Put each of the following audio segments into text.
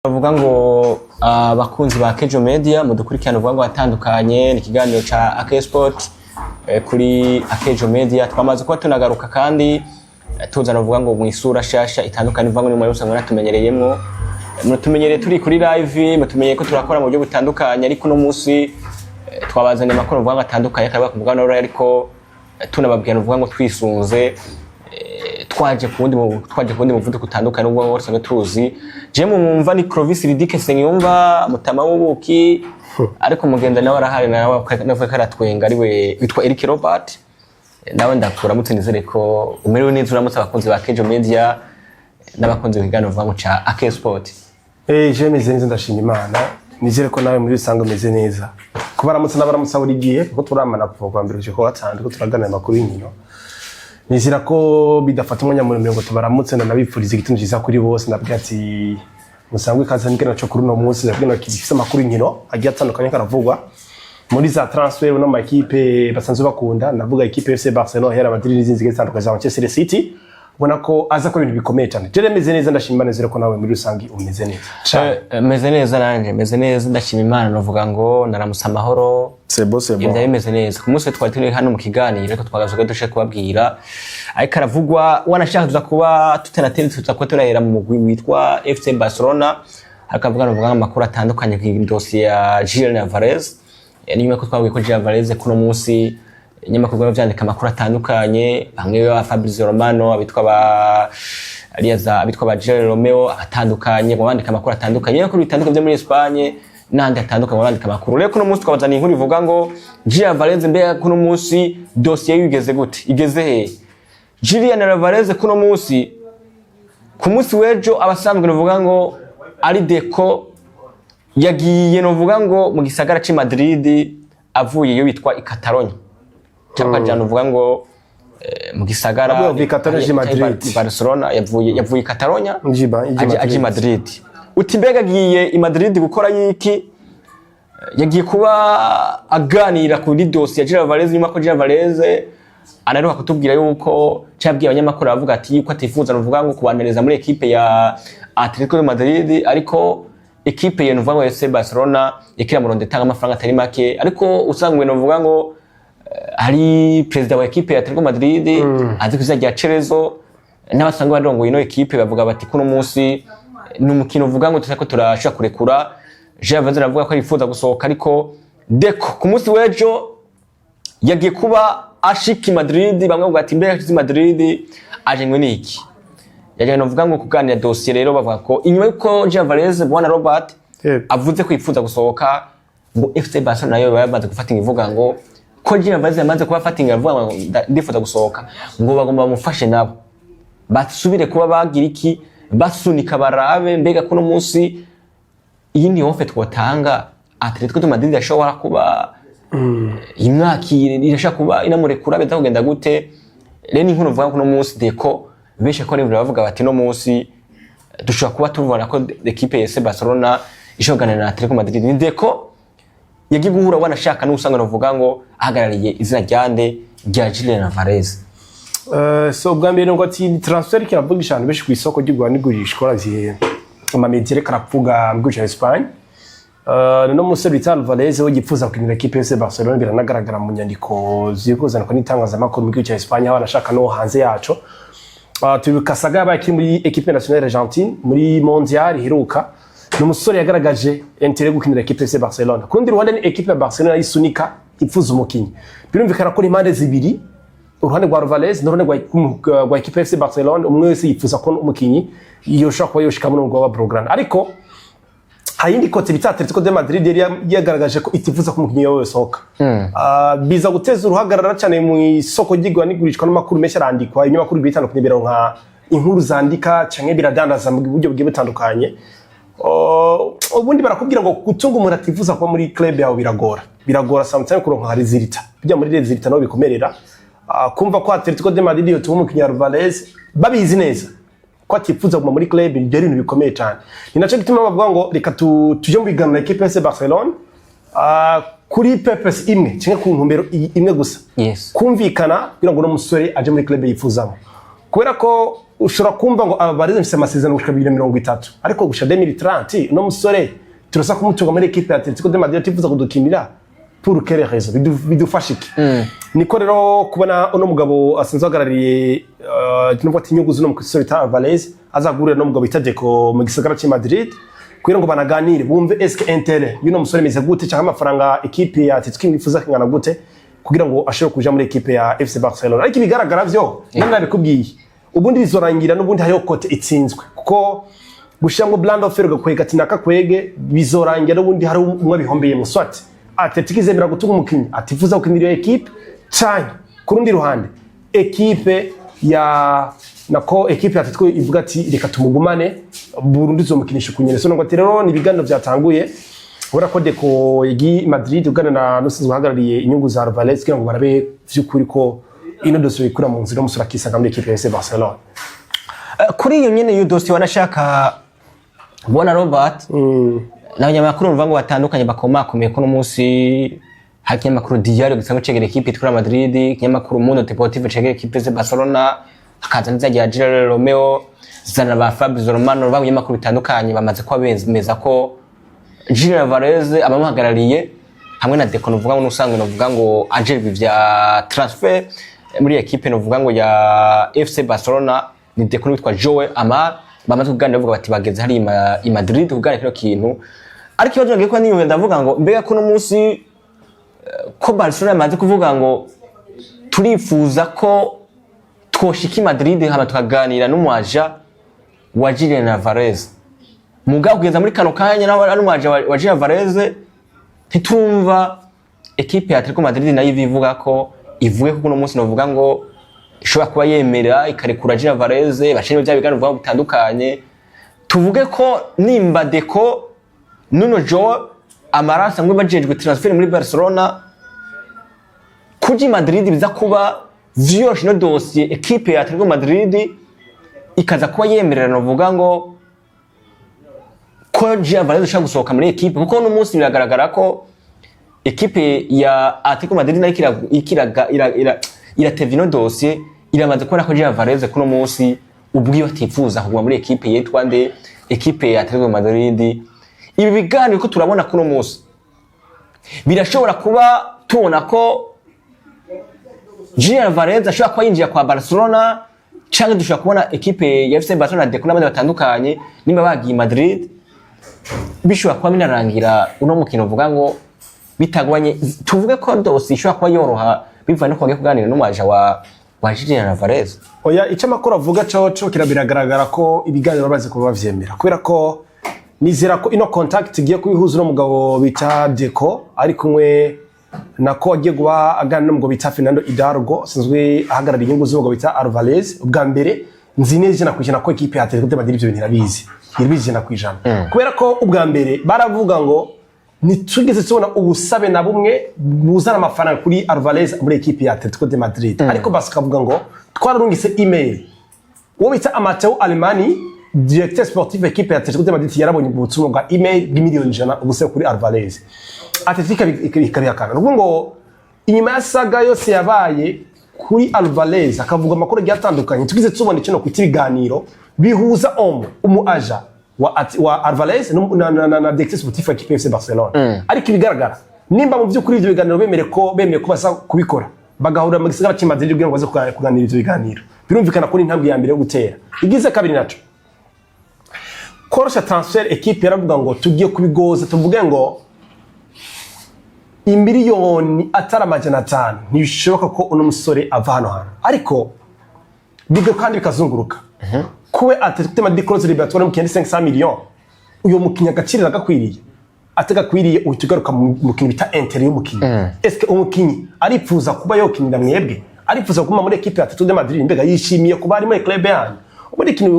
bavuga ngo abakunzi ba Kejo Media mudukurikirana uvuga ngo atandukanye ni kiganiro ca AK Sport kuri Kejo Media twamaze kuba tunagaruka kandi tuzana uvuga ngo mu isura shasha itandukanye uvuga ngo ni mu yose ngona tumenyereyemmo mutumenyereye turi kuri live mutumenyeye ko turakora mu buryo butandukanye ariko no musi twabazanye amakuru uvuga ngo atandukanye akaba kuvuga no ariko tunababwira uvuga ngo twisunze twaje kundi muvuduko utandukanye ubwo wose ngo tuzi je mwumva ni Clovis Ridike Senyumva mutama w'ubuki ariko mugenda nawe arahari nawe navuye karatwenga ariwe witwa Eric Robert nawe ndakura mutsinizere ko umerewe neza uramutse abakunzi ba Kejo Media n'abakunzi bigana uvuga ngo ca AK Sport. Je meze neza ndashima Imana nizere ko nawe muri bisango meze neza kuba aramutse n'abaramutse buri gihe kuko turamana kuva mbere cyo gatandatu ko turagana amakuru y'inkino nizira ko bidafata umwanya muri ngo tubaramutse nabipfuriza igituntu cyiza kuri bose nabwiye ati musangwe kaza n'ikena cyo kuri no munsi nabwiye no kibifise amakuru y'inkino agiye atandukanye karavugwa muri za transfer no ma equipe basanzwe bakunda navuga equipe FC Barcelona hera Madrid n'izindi zitandukanye za Manchester City ubona ko aza ko ibintu bikomeye cyane je meze neza ndashima neza ko nawe muri rusangi umeze neza meze neza nanje meze neza ndashima Imana novuga ngo naramusa amahoro sebo ibyo bimeze neza ku munsi twari turi hano mu kiganiro ariko twagazoga dushe kubabwira ariko aravugwa wanashaka tuza kuba tuterateri tuza ko turahera mu mugwi witwa FC Barcelona akavuga novuga amakuru atandukanye ku dossier ya Julian Alvarez nyuma ko twabwiye ko Julian Alvarez kuno munsi nyuma ko byandika amakuru atandukanye bamwe ba Fabrizio Romano abitwa ba Aliaza abitwa ba Gerard Romeo atandukanye bandika amakuru atandukanye ko bitandukanye byo muri Espagne nandi atandukanye bandika amakuru rero kuno munsi twabazana inkuru ivuga ngo Julian Alvarez mbega kuno munsi dossier yigeze gute igeze he Julian Alvarez kuno munsi ku munsi wejo abasanzwe novuga ngo ari Deco yagiye novuga ngo mu gisagara ci Madrid avuye yo bitwa i Catalogne cyangwa jana uvuga ngo mu gisagara Madrid Barcelona yavuye Catalogne aje Madrid uti mbega giye i Madrid gukora yiki yagiye kuba aganira kuri dossier ya Julian Alvarez nyuma ko Julian Alvarez anaruka kutubwira yuko cyabwiye abanyamakuru bavuga ati yuko atifuza novuga ngo kubaneleza muri equipe ya Atletico de Madrid ariko equipe ye novuga ngo FC Barcelona ikira mu ronde tanga amafaranga atari make ariko usangwe novuga ngo hari president wa equipe ya Atletico Madrid azi kuzajya Cerezo n'abasanga barongoye ino equipe bavuga bati kuno munsi n'umukino uvuga ngo tutako turashaka kurekura Javier aravuga ko yifuza gusohoka ariko Deco ku munsi wejo yagiye kuba ashiki Madrid bamwe bavuga ati mbere ashiki Madrid aje niki yaje novuga ngo kuganira dossier rero bavuga ko inyuma yuko Javier bwana Robert avuze ko yifuza gusohoka ngo FC Barcelona nayo babanze gufata ivuga ngo ko Julian Alvarez yamaze kuba fatinga avuga ndifuza gusohoka ngo bagomba bamufashe nabo basubire kuba bagira iki basunika barabe mbega kuno munsi iyi ni offer twatanga Atletico de Madrid yashobora kuba imwakire irashaka kuba inamurekura bitagenda gute rero inkuru vuga kuno munsi Deco beshe ko rero bavuga bati no munsi dushobora kuba tubona ko equipe ya FC Barcelona ishogana na Atletico Madrid ni Deco yagiye guhura wanashaka n'usanga novuga ngo ahagarariye izina ryande rya Julian Alvarez so bwambere ngo ati transfer kiravugisha abantu beshi ku isoko ry'Rwanda n'igurishwa ravye amamediere karavuga mu gihugu Espagne no musore Julian Alvarez we gipfuza kwinira equipe ya Barcelona biranagaragara mu nyandiko zikuzana ko n'itangazamakuru mu gihugu Espagne aho anashaka no hanze yaco tubikasaga bakiri muri equipe nationale Argentine muri mondial heruka n'umusore yagaragaje intérêt gukinira equipe ya Barcelona kundi Rwanda ni equipe ya Barcelona isunika ipfuza umukinyi birumvikana ko impande zibiri uruhande rwa Alvarez n'uruhande rwa equipe ya Barcelona umwe wese yifuza ko umukinyi yoshaka kuba yoshika mu rwego rwa Blaugrana ariko hayindi kote bita Atletico de Madrid yagaragaje ko itifuza ko umukinyi yowe sohoka biza guteza uruhagarara cyane mu isoko ry'igwa n'igurishwa n'amakuru menshi arandikwa ibinyamakuru bitandukanye bironka inkuru zandika canke biradandaza mu buryo bwiye butandukanye ubundi barakubwira ngo gutunga umuntu atifuza kuba muri club yawe biragora sometimes kuronka resulta bijya muri resulta no bikomerera kumva ko Atletico de Madrid yo tumu kinya Alvarez babizi neza ko atifuza kuba muri club ibyo ibintu bikomeye cyane ni naco gituma bavuga ngo reka tuje mu biganiro equipe ya Barcelona kuri purpose imwe cyangwa ku ntumbero imwe gusa yes kumvikana kugira ngo no musore aje muri club yifuzamo kubera ko ushobora kumva ngo Alvarez mfise amasezerano gushika 2030 ariko gushika 2030 no musore turasa kumutunga muri equipe ya Atletico de Madrid tifuza kudukinira pour quelle raison bidufasha iki niko rero kubona uno mugabo asanzwe agarariye tunuvuga ati inyungu z'uno mukisore ta Alvarez azagurira no mugabo itadeko mu gisagara cya Madrid kugira ngo banaganire bumve eske Inter yuno musore meze gute cyangwa amafaranga equipe ya Atletico nifuza kingana gute kugira ngo ashobore kuja muri equipe ya FC Barcelona ariko ibigaragara byo namwe bikubwiye ubundi bizorangira n'ubundi hariho kote itsinzwe kuko gushyiramo Brand of Ferro kwega ati nakakwege bizorangira n'ubundi hari umwe bihombeye mu swati Atletico izemera gutunga umukinyi atifuza gukinira equipe cyane ku rundi ruhande equipe ya Atletico ivuga ati reka tumugumane Burundi zomukinisha kunyene so ngo ati rero ni biganiro byatanguye ura ko deko yigi Madrid ugana na nusizo hagarariye inyungu za Alvarez kugira ngo barabe vy'ukuri ko ino dosiye ikura mu nzira musura kisanga muri equipe ya FC Barcelona kuri iyo nyene iyo dosiye wanashaka bona Robert n'abanyamakuru mvuga ngo batandukanye bakomakomeye ko no munsi hakinyamakuru Diario gisanzwe cegera equipe itwara Madrid kinyamakuru Mundo Deportivo cegera equipe ya Barcelona akaza nzagira Gerard Romeo zana ba Fabrizio Romano banyamakuru bitandukanye bamaze ko abemeza ko Julian Alvarez abamuhagarariye hamwe na Deco novuga ngo nusanzwe novuga ngo ajerwe vya transfer muri equipe novuga ngo ya FC Barcelona ni Deco witwa Joe Amar bamaze kuganira bavuga bati bageze hari i Madrid kuganira kino kintu ariko ikibazo ngiye ko niyo ndavuga ngo mbega ko no munsi ko Barcelona yamaze kuvuga ngo turifuza ko twoshika i Madrid hama tukaganira n'umwaja wa Julian Alvarez mugabo kugeza muri kano kanya n'umwaja wa Julian Alvarez ntitumva equipe ya Atletico Madrid nayo ivuga ko ivuye ko no munsi novuga ngo ishobora kuba yemera ikarekura Julian Alvarez bashine bya biganiro vuga bitandukanye tuvuge ko nimba Deco Nuno Joe Amarasa ngwe bajejwe transfer muri Barcelona kuji Madrid biza kuba vyoroshe no dossier equipe ya Atletico Madrid ikaza kuba yemerera novuga ngo ko Julian Alvarez ashaka gusohoka muri equipe kuko no munsi biragaragara ko equipe ya Atletico Madrid nayo iratevino dossier iramaze kubona ko Julian Alvarez kuno munsi ubwiwe atifuza kuguma muri equipe yitwa nde equipe ya Atletico Madrid ibi biganiro ko turabona kuno munsi birashobora kuba tubona ko Julian Alvarez ashobora kuba yinjira kwa Barcelona cyangwa dushobora kubona equipe ya FC Barcelona de kunabandi batandukanye nimba bagiye Madrid bishobora kuba binarangira uno mukino uvuga ngo bitagwanye tuvuge ko dosi ishobora kuba yoroha bivanye no kwagiye kuganira n'umwaja wa Julian Alvarez oya icyo makuru avuga cyo kirabiragaragara ko ibiganiro baze kuba bavyemera kubera ko nizera ko ino contact igiye kubihuza no mugabo bita Deco ari kumwe nako agiye guba aganira n'umugabo bita Fernando Hidalgo sinzwe ahagarariye inyungu z'umugabo bita Alvarez ubwa mbere nzi neza nakwijana ko equipe ya Atletico de Madrid ibyo bintu irabizi irabizi nakwijana kubera ko ubwa mbere baravuga ngo nitugeze tubona ubusabe na bumwe buzana amafaranga kuri Alvarez muri equipe ya Atletico de Madrid ariko basikavuga ngo twararungise email uwo bita Matteo Alemani directeur sportif equipe ya Atletico de Madrid yarabonye ubutumwa bwa email bw'imiliyoni 100 ubuse kuri Alvarez Atletico ikabihakana n'ubwo ngo inyuma ya saga yose yabaye kuri Alvarez akavuga amakuru yatandukanye tugize tubona cyo no kwita ibiganiro bihuza umuaja wa Alvarez na directeur sportif equipe ya FC Barcelona ariko ibigaragara nimba mu by'ukuri ibyo biganiro bemeye ko basa kubikora bagahura mu gisagara cya Madrid kugira ngo baze kuganira ibyo biganiro birumvikana ko ni intambwe ya mbere yo gutera igize kabiri naco korosha transfer equipe yaravuga ngo tugiye kubigoza tuvuge ngo imiliyoni atari amajana 5 ntibishoboka ko uno musore ava hano hano ariko bigo kandi bikazunguruka kuwe Atletico de Madrid close liberatoire mu 500 millions uyo mukinya gacirira gakwiriye atagakwiriye uhitugaruka mu kintu bita Inter y'umukinya est-ce que umukinyi aripfuza kuba yokinira mwebwe aripfuza kuma muri equipe ya Atletico de Madrid mbega yishimiye kuba ari muri club yanyu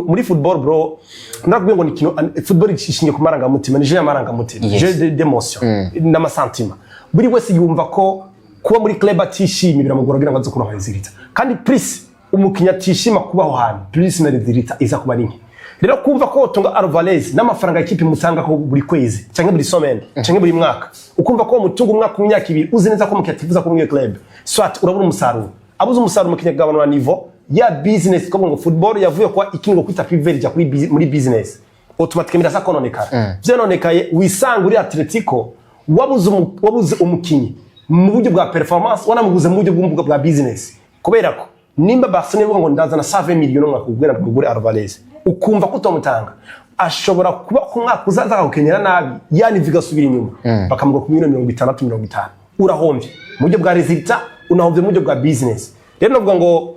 muri football bro ndakubwiye ngo ni kino football ishingiye ku maranga mutima ni je amaranga mutima je d'émotion n'ama sentiment buri wese yumva ko kuba muri club atishimye biramugora kugira ngo aze kuronka rezilita kandi plus umukinya atishima kubaho hano plus na rezilita iza kuba rinke rero kumva ko tunga Alvarez n'amafaranga equipe mutanga ko buri kwezi cyangwa buri semaine cyangwa buri mwaka ukumva ko mutunga umwaka mu myaka 2 uzi neza ko mukiyatifuza ko muri club soit urabura umusaruro abuze umusaruro mukinya gabano na niveau ya business ko ngo football yavuye kwa ikingo kwita privilege kuri muri business automatically mirasa kononekara vyononekaye wisanga uri Atletico wabuze umukinyi mu buryo bwa performance wanamuguze mu buryo bwa business kubera ko nimba Barcelona ivuga ngo ndazana 7 million mwakugwera kugura Alvarez ukumva ko utomutanga ashobora kuba ku mwaka uzaza gukenyera nabi yani vigasubira inyuma bakamuga ku 60-50 urahomvye mu buryo bwa resultat unahomvye mu buryo bwa business rero novuga ngo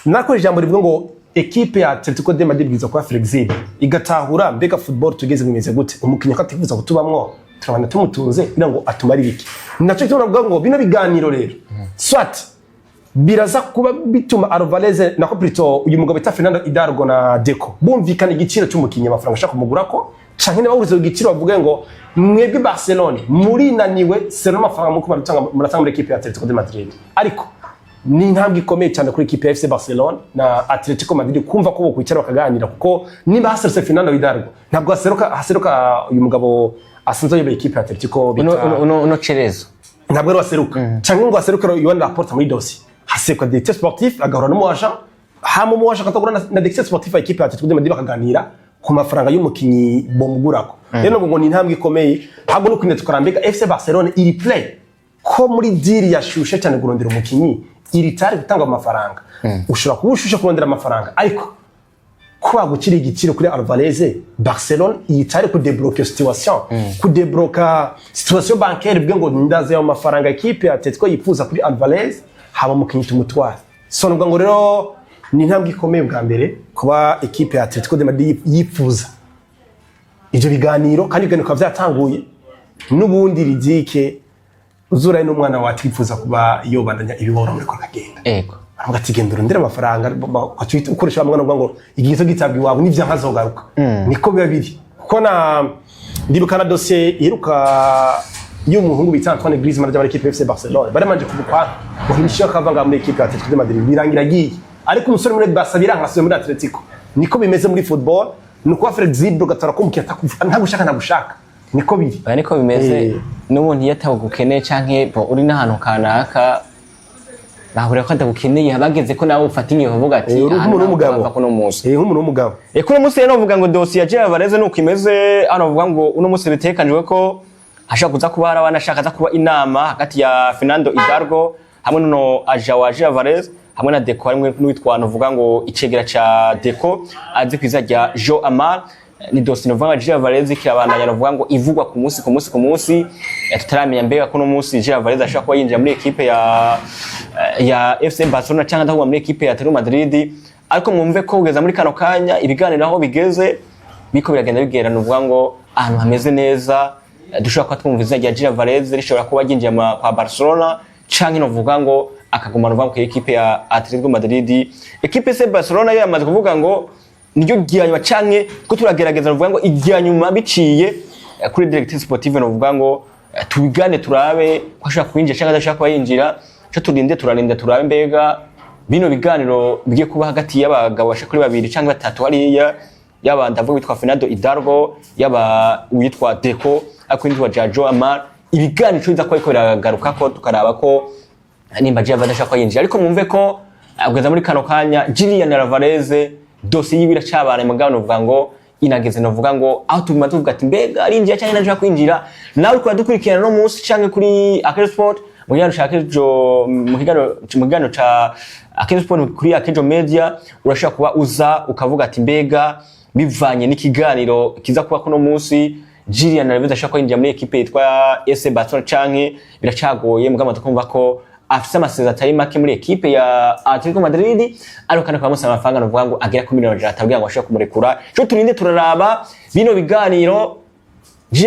nako ijambo rivuga ngo equipe ya Atletico de Madrid biza kwa flexible igatahura mbega football tugeze bimeze gute umukinya ko atifuza kutubamwo turabana tumutunze kugira ngo atumari biki naco cyo navuga ngo bino biganiro rero swat biraza kuba bituma Alvarez nako plito uyu mugabo bita Fernando Hidalgo na Deco bumvikana igiciro cy'umukinya amafaranga ashaka kumugura ko canke ne bawurize igiciro bavuga ngo mwebwe Barcelona muri naniwe sero amafaranga muko muratanga muri equipe ya Atletico de Madrid ariko ni ntambwe ikomeye cyane kuri equipe ya FC Barcelona na Atletico Madrid kumva ko bokwicara bakaganira kuko niba haserutse Fernando Hidalgo ntabwo haseruka uyu mugabo asanzwe yobe equipe ya Atletico uno Cerezo ntabwo waseruka cyangwa ngo aseruke Yohana Laporta muri dossier hasekwa directeur sportif agahora n'umuwasha hama umuwasha katagura na directeur sportif ya equipe ya Atletico de Madrid bakaganira ku mafaranga y'umukinyi bomugurako rero ngo ni ntambwe ikomeye ahubwo no kwine tukarambika FC Barcelona iri play ko muri deal yashushe cyane kurondera umukinyi iri tari gutanga amafaranga ushobora kubushusha kurondera amafaranga ariko kwa gukira igiciro kuri Alvarez Barcelona yitari ku débloquer situation bancaire bwe ngo ndaze yo mafaranga equipe ya Atletico yifuza kuri Alvarez haba mukinyi tumutwara so ngo rero ni ntambwe ikomeye bwa mbere kuba equipe ya Atletico de Madrid yifuza ivyo biganiro kandi biganiro byatanguye n'ubundi ridike uzura n'umwana watifuza kuba yobandanya ibiboro muri kwa kagenda ego aravuga ati genda urondera amafaranga ukoresha umwana ngo igihe gitabwi wawe n'ivya nkazogaruka niko biba biri kuko na ndibukana dossier iheruka y'umuhungu bita Antoine Griezmann ajya muri equipe FC Barcelona baramanje kubukwa ngo himishiye akavanga muri equipe ya Atletico de Madrid birangira giye ariko umusore muri Barca birangasuye muri Atletico niko bimeze muri football nuko flexible gatara ko mukiyata ntagushaka niko biri niko bimeze n'umuntu yatagukeneye canke uri n'ahantu kanaka bahura ko ndagukeneye habageze ko nawe ufatinye uvuga ati nk'umuntu w'umugabo ko no munsi nk'umuntu w'umugabo ko no munsi rero uvuga ngo dossier ya Alvarez nuko imeze hano uvuga ngo uno munsi bitekanijwe ko ashaka kuza kuba hari abanashaka za kuba inama hagati ya Fernando Hidalgo hamwe no Joao Alvarez hamwe na Deco hamwe n'witwana uvuga ngo icegera ca Deco azi kwizajya Jo Amar ni dossier novuga ngo Alvarez kirabandanya novuga ngo ivugwa ku munsi tutaramenya mbega ko no munsi Alvarez ashaka kuba yinjira muri equipe ya FC Barcelona cyangwa ndaho muri equipe ya Real Madrid ariko mwumve ko ugeza muri kano kanya ibiganiro aho bigeze biko biragenda bigera novuga ngo ahantu hameze neza dushobora ko twumva izajya Alvarez rishobora kuba yinjira kwa Barcelona cyangwa novuga ngo akaguma novuga ko equipe ya Atletico Madrid equipe ya Barcelona yamaze kuvuga ngo niryo giyanyuma canke ko turagerageza novuga ngo igiyanyuma biciye kuri directeur sportif novuga ngo tubigane turabe ko ashaka kwinjira cyangwa adashaka kuba yinjira cyo turinde turabe mbega bino biganiro bigiye kuba hagati y'abagabo bashaka kuri babiri cyangwa batatu hariya yaba ndavuga witwa Fernando Hidalgo yaba witwa Deco akwinjwa Joao Amar ibiganiro cyo ko biragaruka ko tukaraba ko nimba Alvarez adashaka yinjira ariko mwumve ko ageza muri kano kanya Julian Alvarez dossier yibira cyabana mugano uvuga ngo inageze novuga ngo aho tuguma tuvuga ati mbega arinjira cyane naje kwinjira nawe kwa dukurikirana no munsi cyangwa kuri Akejo Sport mugano shaka ejo mugano cha Akejo Sport kuri Akejo Media urashaka kuba uza ukavuga ati mbega bivanye n'ikiganiro kiza kuba kuno munsi Julian Alvarez ashaka kwinjira muri equipe yitwa FC Barcelona canke biracagoye mugamo tukumva ko afise amasezerano atari make muri equipe ya Atletico Madrid ariko kandi kwa musaba amafaranga novuga ngo agera ku miliyoni 3 abwiye ngo ashaka kumurekura cyo turinde turaraba bino biganiro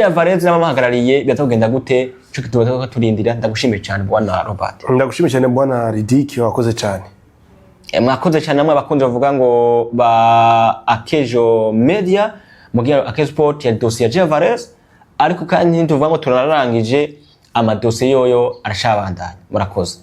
Alvarez n'amahagarariye byatogenda gute cyo tuba turindira ndagushimira cyane bwana Robert ndagushimira cyane bwana Ridiki wakoze cyane mwakoze cyane namwe abakunzi bavuga ngo ba Akejo Media mugira Akejo Sport ya dossier ya Alvarez ariko kandi tuvuga ngo turarangije amadosiye yoyo arashabandanya murakoze